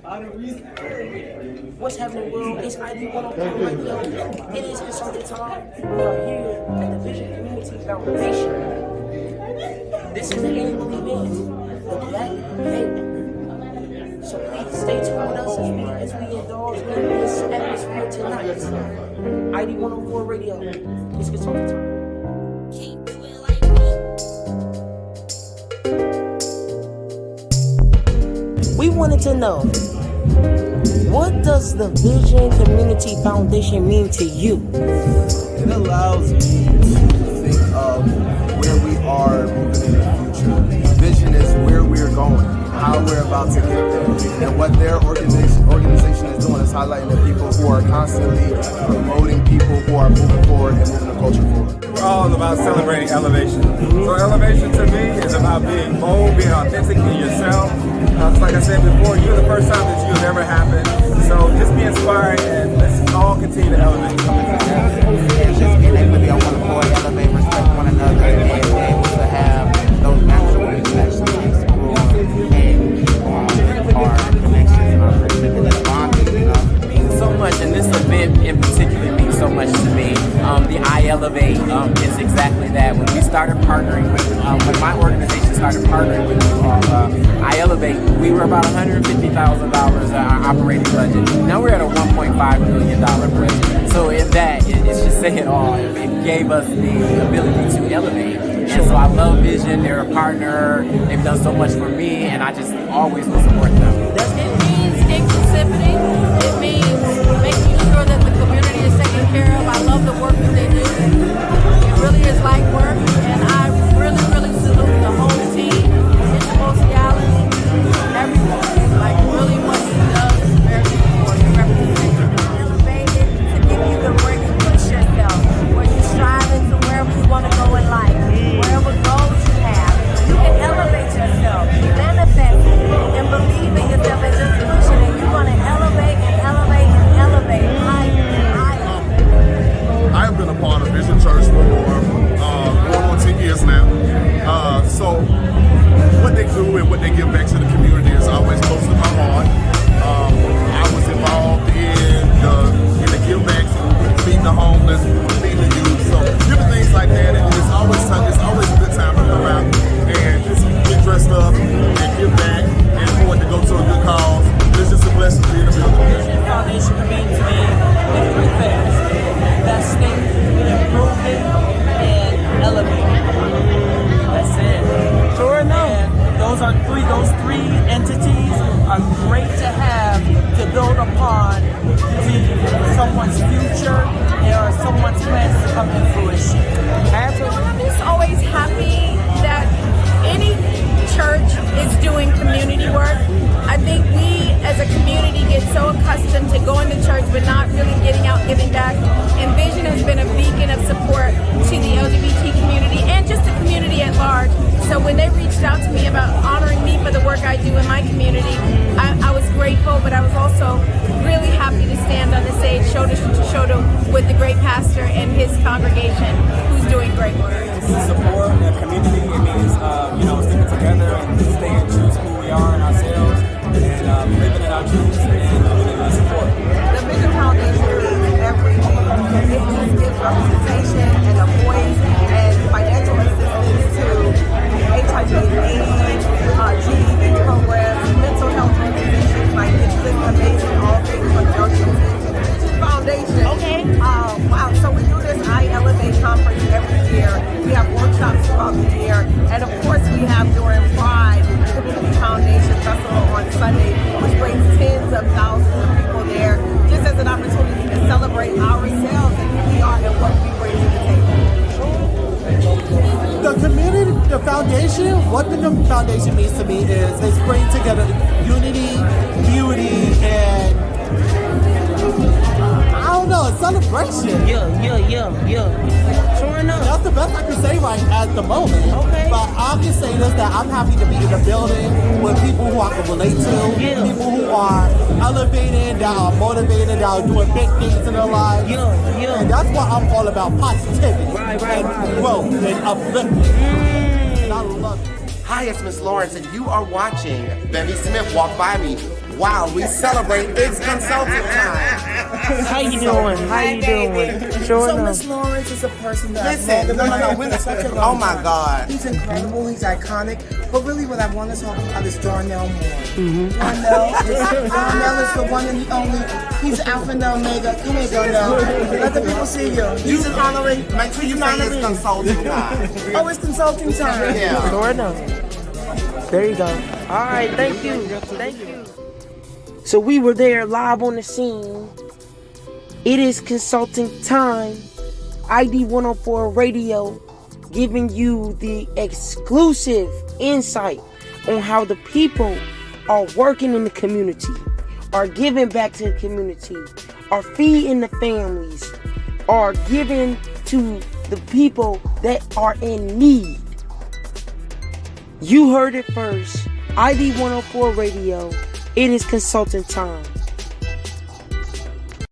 What's happening, world? It's ID 104 Radio. It is consulting time. We are here at the Vision Community Foundation. This is an annual event, the Black Day. So please stay tuned with us as we indulge in this atmosphere tonight. ID 104 Radio. It's consulting time. We wanted to know, what does the Vision Community Foundation mean to you? It allows me to think of where we are moving in the future. Vision is where we're going, how we're about to get there. And what their organization is doing is highlighting the people who are constantly promoting people who are moving forward and moving the culture forward. We're all about celebrating elevation. So elevation to me is about being bold, being authentic, being yourself. Like I said before, you're the first time that you've ever happened. So just be inspired and let's all continue to elevate. It's just being able to be on one accord, elevate, respect one another, and be able to have those natural connections and explore and keep on our connections and our friendship and this bonding, you know. It means so much, and this event in particular means so much to me. The I Elevate is exactly that. When we started partnering with, when my organization started partnering with I Elevate, we were about $150,000 our operating budget. Now we're at a $1.5 million budget. So in that, it's just saying it all. It gave us the ability to elevate. And so I love Vision. They're a partner. They've done so much for me, and I just always will support them. It means inclusivity. It means making sure that the community is taken care of. I love the work that they do. It really is like work, and I really, really salute the whole team. It's Gala, everyone. Like really what he does is very important. Representation. Elevated to give you the where you push yourself, where you striving to wherever you want to go in life, wherever goals you have. You can elevate yourself, manifest and believe in yourself and just push it. And you're going to elevate and elevate and elevate higher and higher. I have been a part of Vision Church for going on 10 years now. So what they do and what they give back to the community is always close to my heart. I was involved in the give backs, feeding the homeless, feeding the youth, so different things like that. And it's always a good time to come out and just get dressed up and give back and for it to go to a good cause. It's just a blessing to be in the building. Vision Foundation means to me in three things: investing, improving, and elevating. That's it. Sure enough. And those three entities are great to have to build upon someone's future or someone's plans to come to fruition. I'm just always happy that any church is doing community work. I think we as a community get so accustomed to going to church but not really getting out, giving back. And Vision has been a beacon of support to the LGBT community and just the community at large. So when they reached out to me about honoring me for the work I do in my community, I was grateful, but I was also really happy to stand on the stage shoulder to shoulder with the great pastor and his congregation who's doing great work. Support the community. It means sticking together and staying true to who we are and ourselves, and living in our truths and community support. The Vision Foundation means everything. It just gives representation and a voice and financial assistance to HIV/AIDS, GED programs, mental health organizations. Like it's just amazing. All things for the LGBT Foundation. Okay. Wow. So we do this I Elevate conference every year. We have workshops throughout the year, and of course we have during Pride the Community Foundation Festival on Sunday, which brings tens of thousands of people there, just as an opportunity to celebrate ourselves and who we are and what we bring to the table. The foundation, what the foundation means to me is it's bringing together unity, beauty, and I don't know, a celebration. Yeah. Sure enough. That's the best I can say right at the moment. Okay. But I can say this, that I'm happy to be in the building with people who I can relate to, people who are elevated, that are motivated, that are doing big things in their lives. Yeah. And that's what I'm all about, positivity. Right. And growth and upliftment. And I love it. Hi, it's Miss Lawrence, and you are watching Bevy Smith Walk By Me. Wow, we celebrate. It's consulting time. How you doing? How you doing? Sure So enough. Miss Lawrence is a person that Listen, no, such a long oh my time. God. He's incredible, he's iconic, but really what I want to talk about is Darnell Moore. Mm-hmm. Darnell is the one and the only. He's Alpha and Omega. Come here, Darnell. Let the people see you. He's an honorary. Make sure you say it's consulting time. Oh, it's consulting time. Yeah. Sure enough. There you go. All right, thank you. Thank you. So we were there live on the scene. It is consulting time. ID 104 Radio giving you the exclusive insight on how the people are working in the community, are giving back to the community, are feeding the families, are giving to the people that are in need. You heard it first. ID 104 Radio. It is consulting time.